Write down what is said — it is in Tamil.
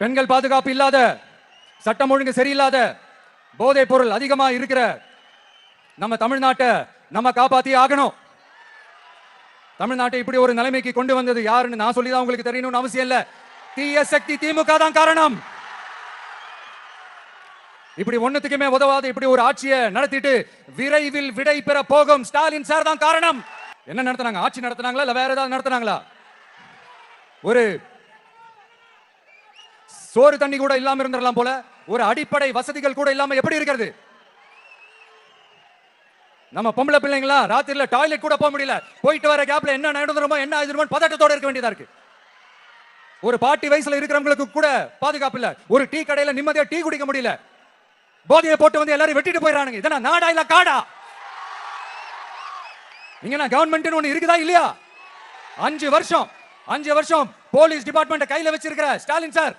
பெண்கள் பாதுகாப்பு இல்லாத, சட்டம் ஒழுங்கு சரியில்லாத, போதைப் பொருள் அதிகமா இருக்கிற நம்ம தமிழ்நாட்டை நம்ம காப்பாத்தி ஆகணும். தமிழ்நாட்டை இப்படி ஒரு நிலைமைக்கு கொண்டு வந்தது யாருன்னு நான் சொல்லிதான் உங்களுக்கு தெரியணும்னு அவசியம் இல்ல. தீய சக்தி திமுக தான் காரணம். இப்படி ஒண்ணுத்துக்குமே உதவாத இப்படி ஒரு ஆட்சியை நடத்திட்டு விரைவில் விடை பெற போகும் ஸ்டாலின் சார் தான் காரணம். என்ன நடத்தினாங்க? ஆட்சி நடத்தினாங்களா இல்ல வேற ஏதாவது நடத்தினாங்களா? ஒரு சோறு தண்ணி கூட இல்லாம இருந்திரலாம் போல, ஒரு அடிப்படை வசதிகள் கூட இல்லாம எப்படி இருக்கிறது? நம்ம பொம்பளை பிள்ளைங்களா ராத்திரில டாய்லெட் கூட போக முடியல. போயிட்டு வர கேப்ல என்ன நடந்துருமோ என்ன ஆயிடுமோ பதட்டத்தோட இருக்க வேண்டியதா இருக்கு. ஒரு பாட்டி வயசுல இருக்கிறவங்களுக்கு கூட பாதுகாப்பு இல்ல. ஒரு டீ கடையில நிம்மதியா டீ குடிக்க முடியல. போதையை போட்டு வந்து எல்லாரும் வெட்டிட்டு போயிடறானுங்க. இதெல்லாம் நாடா இல்ல காடா? இங்க கவர்மெண்ட் ஒண்ணு இருக்குதா இல்லையா? 5 வருஷம் போலீஸ் டிபார்ட்மெண்ட் கையில வச்சிருக்கிற ஸ்டாலின் சார்